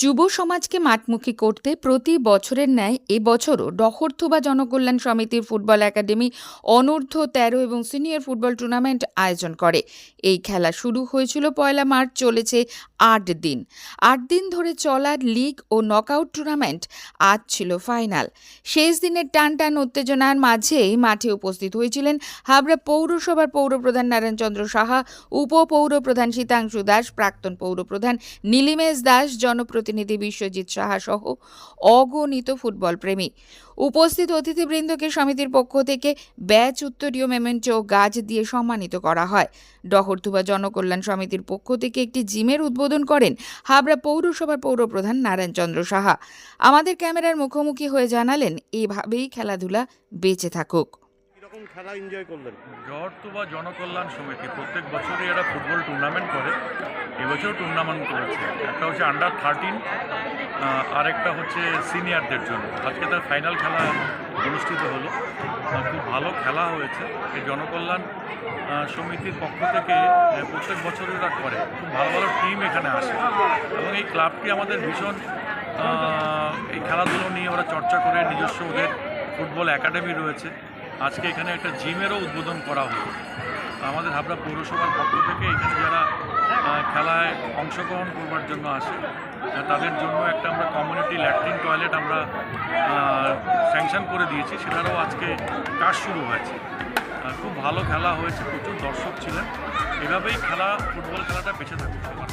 যুব সমাজকে মাঠমুখী করতে প্রতি বছরের ন্যায় এবছরও ডহরথুবা জনকল্যাণ সমিতির ফুটবল একাডেমি অনূর্ধ্ব ১৩ এবং সিনিয়র ফুটবল টুর্নামেন্ট আয়োজন করে। এই খেলা শুরু হয়েছিল ১ মার্চ, চলেছে ৮ দিন। ৮ দিন ধরে চলা লিগ ও নকআউট টুর্নামেন্ট আজ ছিল ফাইনাল। শেষ দিনের টান উত্তেজনার মাঝেই মাঠে উপস্থিত হয়েছিলেন হাবড়া পৌরসভার পৌরপ্রধান নারায়ণ চন্দ্র সাহা, উপপৌরপ্রধান শীতাংশু দাস, প্রাক্তন পৌরপ্রধান নীলিমেশ দাস, জনপ্রতিনিধি বিশ্বজিৎ সাহা সহ অগণিত ফুটবল প্রেমী। উপস্থিত অতিথিবৃন্দকে সমিতির পক্ষ থেকে ব্যাচ, উত্তরীয়, মেমেন্টো ও গাছ দিয়ে সম্মানিত করা হয়। ডহরথুবা জনকল্যাণ সমিতির পক্ষ থেকে একটি জিমের উদ্বোধন করেন হাবড়া পৌরসভার পৌরপ্রধান নারায়ণ চন্দ্র সাহা। আমাদের ক্যামেরার মুখোমুখি হয়ে জানালেন, এভাবেই খেলাধুলা বেঁচে থাকুক। খেলা এনজয় করলেন? ডহরথুবা জনকল্যাণ সমিতি প্রত্যেক বছরই একটা ফুটবল টুর্নামেন্ট করে। এবছর টুর্নামেন্ট করেছে, একটা হচ্ছে আন্ডার 13, আরেকটা হচ্ছে সিনিয়রদের জন্য। আজকে তার ফাইনাল খেলা অনুষ্ঠিত হলো। খুব ভালো খেলা হয়েছে। এই জনকল্যাণ সমিতির পক্ষ থেকে প্রত্যেক বছরই ওরা করে। খুব ভালো ভালো টিম এখানে আসে এবং এই ক্লাবটি আমাদের ভীষণ এই খেলাধুলো নিয়ে ওরা চর্চা করে। নিজস্ব ওদের ফুটবল একাডেমি রয়েছে। আজকে এখানে একটা জিমেরও উদ্বোধন করা হলো। আমাদের হাবড়া পৌরসভার পক্ষ থেকে এখানে যারা খেলায় অংশগ্রহণ করবার জন্য আসে তাদের জন্য একটা আমরা কমিউনিটি ল্যাট্রিন টয়লেট আমরা স্যাংশন করে দিয়েছি। সেটারও আজকে কাজ শুরু হয়েছে। খুব ভালো খেলা হয়েছে, প্রচুর দর্শক ছিলেন। এভাবেই ফুটবল খেলাটা বেঁচে থাকুক সবার।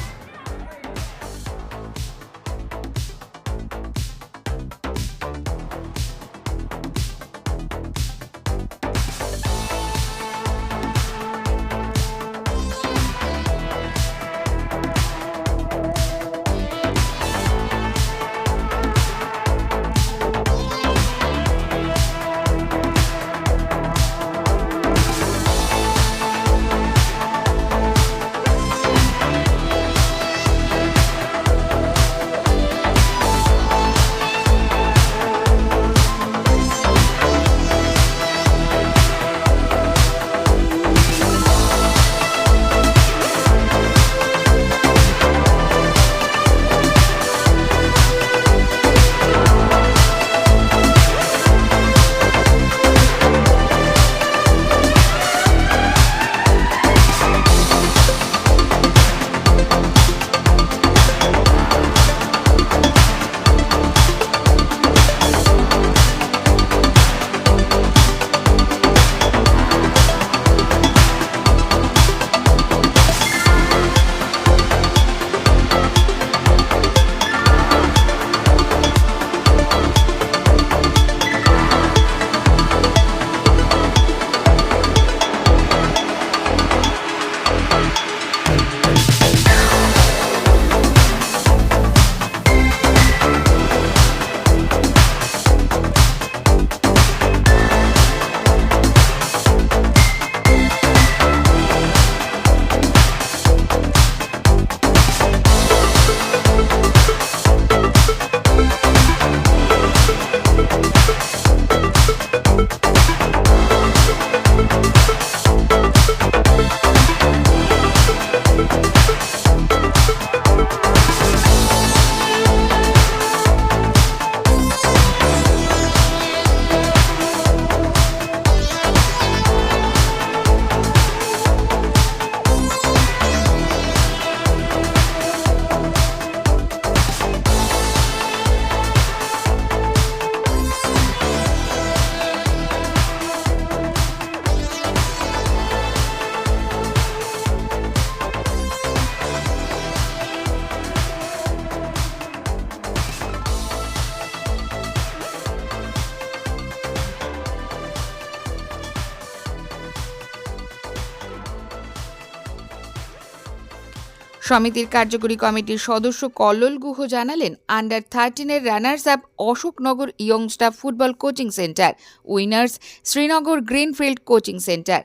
সমিতির কার্যকরী কমিটির সদস্য কল্লোল গুহ জানালেন, আন্ডার 13-এর runners up Ashoknagar youngster football coaching centre, winners Srinagar Greenfield coaching centre.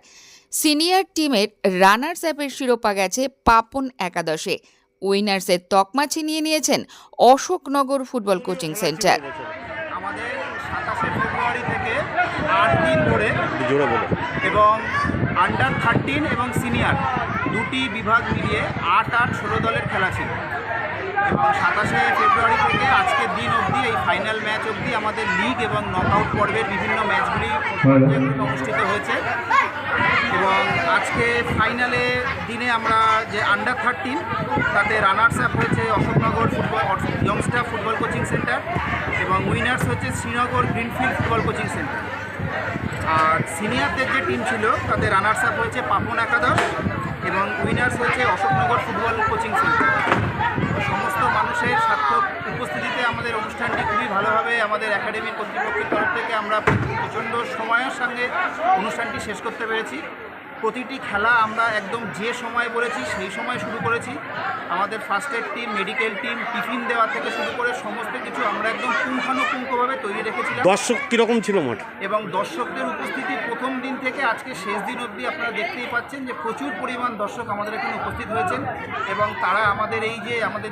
Senior টিমের রানার্স আপের শিরোপা গেছে পাপন একাদশে। উইনার্সের তকমা ছিনিয়ে নিয়েছেন অশোকনগর ফুটবল কোচিং সেন্টার। আমাদের 27শে ফেব্রুয়ারি থেকে 8 দিন ধরে এবং আন্ডার 13 এবং সিনিয়র দুটি বিভাগ মিলিয়ে 8 আর 16 দলের খেলা ছিল। এবং 27শে ফেব্রুয়ারি থেকে আজকের দিন অবধি এই ফাইনাল ম্যাচ অবধি আমাদের লিগ এবং নকআউট পর্বের বিভিন্ন ম্যাচগুলি অনুষ্ঠিত হয়েছে। এবং আজকে ফাইনালে দিনে আমরা যে আন্ডার 13 তাতে রানার্স আপ হয়েছে Ashoknagar youngster football coaching centre এবং উইনার্স হচ্ছে Srinagar Greenfield football coaching centre. আর সিনিয়রদের যে টিম ছিল তাতে রানার্স আপ হয়েছে পাপন একাদশ এবং উইনার্স হয়েছে অশোকনগর ফুটবল কোচিং সেন্টার। সমস্ত মানুষের সার্থক উপস্থিতিতে আমাদের অনুষ্ঠানটি খুবই ভালোভাবে আমাদের একাডেমির কর্তৃপক্ষের তরফ থেকে আমরা প্রচণ্ড সময়ের সঙ্গে অনুষ্ঠানটি শেষ করতে পেরেছি। প্রতিটি খেলা আমরা একদম যে সময় বলেছি সেই সময় শুরু করেছি। আমাদের first aid team, medical team, tiffin দেওয়া থেকে শুরু করে সমস্ত কিছু আমরা একদম পুঙ্খানুপুঙ্খভাবে তৈরি রেখেছিলাম। দর্শক কীরকম ছিল মাঠ? এবং দর্শকদের উপস্থিতি প্রথম দিন থেকে আজকে শেষ দিন অবধি আপনারা দেখতেই পাচ্ছেন যে প্রচুর পরিমাণ দর্শক আমাদের এখানে উপস্থিত হয়েছেন এবং তারা আমাদের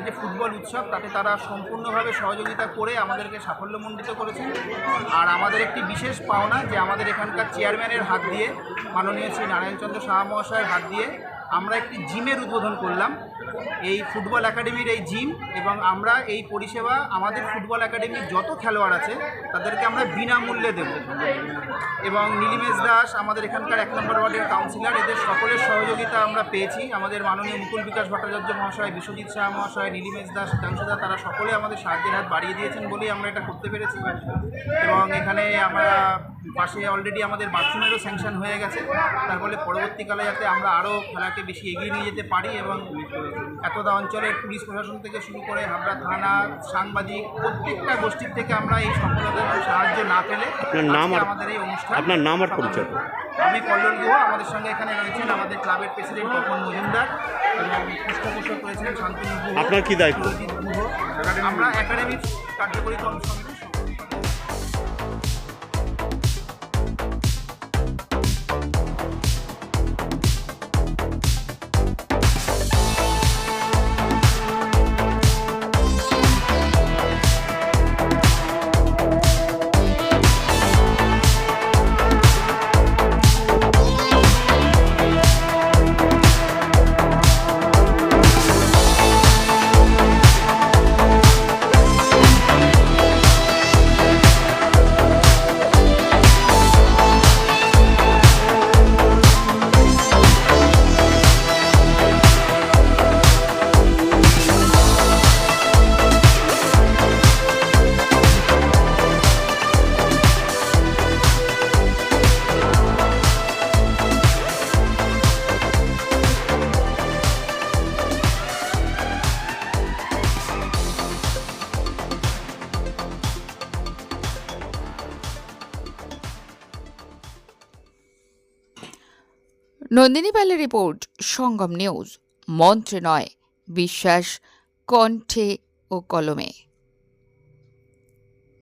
যে ফুটবল উৎসব তাতে তারা সম্পূর্ণভাবে সহযোগিতা করে আমাদেরকে সাফল্যমণ্ডিত করেছেন। আর আমাদের একটি বিশেষ পাওনা যে আমাদের এখানকার চেয়ারম্যানের হাত দিয়ে, মাননীয় শ্রী নারায়ণচন্দ্র সাহা মহাশয়ের হাত দিয়ে আমরা একটি জিমের উদ্বোধন করলাম, এই ফুটবল একাডেমির এই জিম। এবং আমরা এই পরিষেবা আমাদের ফুটবল একাডেমির যত খেলোয়াড় আছে তাদেরকে আমরা বিনামূল্যে দেব। এবং নীলিমেশ দাস আমাদের এখানকার 1 নম্বর ওয়ার্ডের কাউন্সিলর, এদের সকলের সহযোগিতা আমরা পেয়েছি। আমাদের মাননীয় মুকুল বিকাশ ভট্টাচার্য মহাশয়, বিশ্বজিৎ শাহ মহাশয়, নীলিমেশ দাস, সুধাংশুদা, তারা সকলে আমাদের সাহায্যের হাত বাড়িয়ে দিয়েছেন বলেই আমরা এটা করতে পেরেছি। এবং এখানে আমরা পাশে অলরেডি আমাদের বাথরুমেরও স্যাংশন হয়ে গেছে, তার ফলে পরবর্তীকালে যাতে আমরা আরও খেলাকে বেশি এগিয়ে নিয়ে যেতে পারি। এবং এতদা অঞ্চলের পুলিশ প্রশাসন থেকে শুরু করে হাবড়া থানা, সাংবাদিক, প্রত্যেকটা গোষ্ঠীর থেকে আমরা এই সফলতার সাহায্য না পেলে আমাদের এই অনুষ্ঠান। আপনার নাম আর পরিচয়? আমি কল্লোল গুহ। আমাদের সঙ্গে এখানে রয়েছেন আমাদের ক্লাবের প্রেসিডেন্ট তপন মজুমদার এবং পৃষ্ঠপোষক রয়েছেন শান্তনু গুহ। আপনার কি দায়িত্ব? আমরা একাডেমির কার্যকরী কর্মসমিতির নন্দিনী পালের রিপোর্ট, সঙ্গম নিউজ। মন্ত্রে নয়, বিশ্বাস কণ্ঠে ও কলমে।